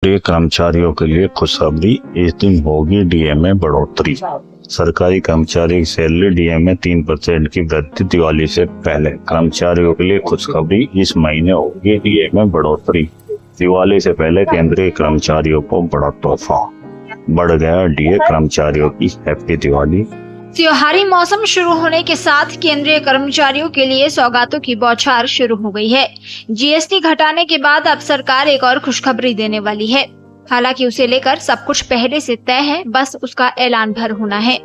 केंद्रीय कर्मचारियों के लिए खुशखबरी, इस दिन होगी डीए में बढ़ोतरी। सरकारी कर्मचारी की सैलरी डीए में 3% की वृद्धि दिवाली से पहले। कर्मचारियों के लिए खुशखबरी, इस महीने होगी डीए में बढ़ोतरी। दिवाली से पहले केंद्रीय कर्मचारियों को बड़ा तोहफा, बढ़ गया डीए। कर्मचारियों की हैप्पी दिवाली। त्योहारी मौसम शुरू होने के साथ केंद्रीय कर्मचारियों के लिए सौगातों की बौछार शुरू हो गई है। जीएसटी घटाने के बाद अब सरकार एक और खुशखबरी देने वाली है। हालांकि उसे लेकर सब कुछ पहले से तय है, बस उसका ऐलान भर होना है।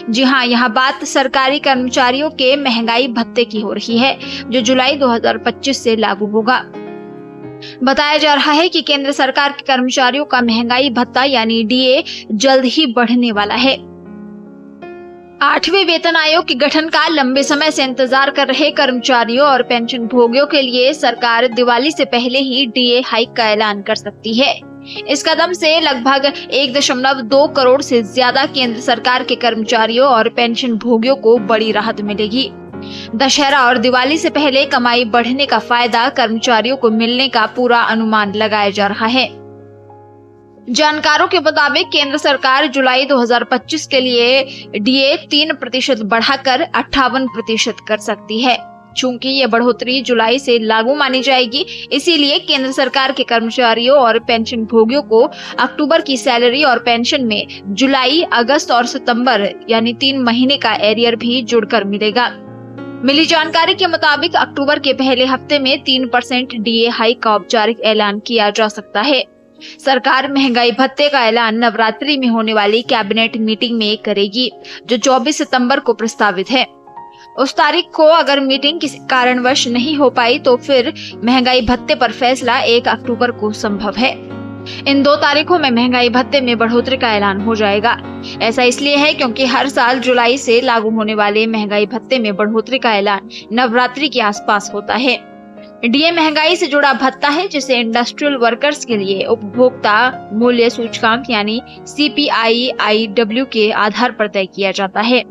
जी हां, यह बात सरकारी कर्मचारियों के महंगाई भत्ते की हो रही है, जो जुलाई 2025 से लागू होगा। बताया जा रहा है कि केंद्र सरकार के कर्मचारियों का महंगाई भत्ता यानी डीए जल्द ही बढ़ने वाला है। 8वें वेतन आयोग के गठन का लंबे समय से इंतजार कर रहे कर्मचारियों और पेंशन भोगियों के लिए सरकार दिवाली से पहले ही डीए हाइक का ऐलान कर सकती है। इस कदम से लगभग 1.2 करोड़ से ज्यादा केंद्र सरकार के कर्मचारियों और पेंशन भोगियों को बड़ी राहत मिलेगी। दशहरा और दिवाली से पहले कमाई बढ़ने का फायदा कर्मचारियों को मिलने का पूरा अनुमान लगाया जा रहा है। जानकारों के मुताबिक केंद्र सरकार जुलाई 2025 के लिए डीए 3% बढ़ाकर 58% कर सकती है। चूंकि ये बढ़ोतरी जुलाई से लागू मानी जाएगी, इसीलिए केंद्र सरकार के कर्मचारियों और पेंशन भोगियों को अक्टूबर की सैलरी और पेंशन में जुलाई, अगस्त और सितंबर यानी 3 महीने का एरियर भी जुड़कर मिलेगा। मिली जानकारी के मुताबिक अक्टूबर के पहले हफ्ते में 3% डीए हाइक का औपचारिक ऐलान किया जा सकता है। सरकार महंगाई भत्ते का ऐलान नवरात्रि में होने वाली कैबिनेट मीटिंग में करेगी, जो 24 सितंबर को प्रस्तावित है। उस तारीख को अगर मीटिंग किसी कारणवश नहीं हो पाई तो फिर महंगाई भत्ते पर फैसला 1 अक्टूबर को संभव है। इन 2 तारीखों में महंगाई भत्ते में बढ़ोतरी का ऐलान हो जाएगा। ऐसा इसलिए है क्योंकि हर साल जुलाई से लागू होने वाले महंगाई भत्ते में बढ़ोतरी का ऐलान नवरात्रि के आसपास होता है। डीए महंगाई से जुड़ा भत्ता है, जिसे इंडस्ट्रियल वर्कर्स के लिए उपभोक्ता मूल्य सूचकांक यानी CPI-IW के आधार पर तय किया जाता है।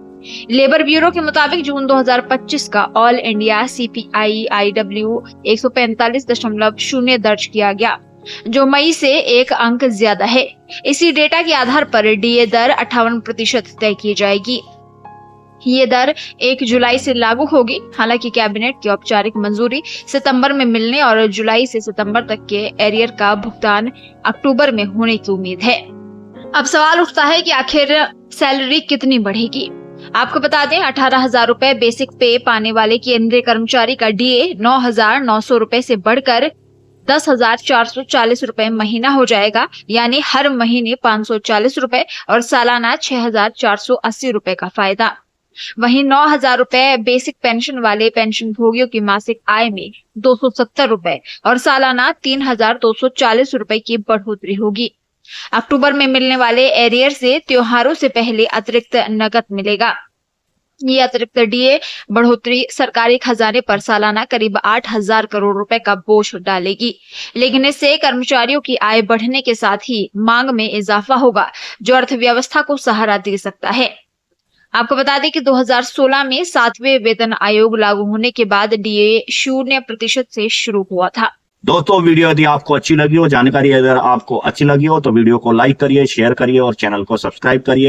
लेबर ब्यूरो के मुताबिक जून 2025 का ऑल इंडिया CPI-IW 145.0 दर्ज किया गया, जो मई से 1 अंक ज्यादा है। इसी डेटा के आधार पर डीए दर 58% तय की जाएगी। ये दर 1 जुलाई से लागू होगी। हालांकि कैबिनेट की औपचारिक मंजूरी सितंबर में मिलने और जुलाई से सितंबर तक के एरियर का भुगतान अक्टूबर में होने की उम्मीद है। अब सवाल उठता है कि आखिर सैलरी कितनी बढ़ेगी। आपको बता दें, 18,000 रुपए बेसिक पे पाने वाले केंद्रीय कर्मचारी का डीए 9,900 रुपए से बढ़कर 10,440 रुपए महीना हो जाएगा, यानी हर महीने 540 रुपए और सालाना 6,480 रुपए का फायदा। वहीं 9,000 रुपए बेसिक पेंशन वाले पेंशन भोगियों की मासिक आय में 270 रुपए और सालाना 3,240 रुपए की बढ़ोतरी होगी। अक्टूबर में मिलने वाले एरियर से त्योहारों से पहले अतिरिक्त नकद मिलेगा। ये अतिरिक्त डीए बढ़ोतरी सरकारी खजाने पर सालाना करीब 8,000 करोड़ रुपए का बोझ डालेगी। लेकिन इससे कर्मचारियों की आय बढ़ने के साथ ही मांग में इजाफा होगा, जो अर्थव्यवस्था को सहारा दे सकता है। आपको बता दें कि 2016 में 7वें वेतन आयोग लागू होने के बाद डीए 0% से शुरू हुआ था। दोस्तों, वीडियो यदि आपको अच्छी लगी हो, जानकारी अगर आपको अच्छी लगी हो तो वीडियो को लाइक करिए, शेयर करिए और चैनल को सब्सक्राइब करिए।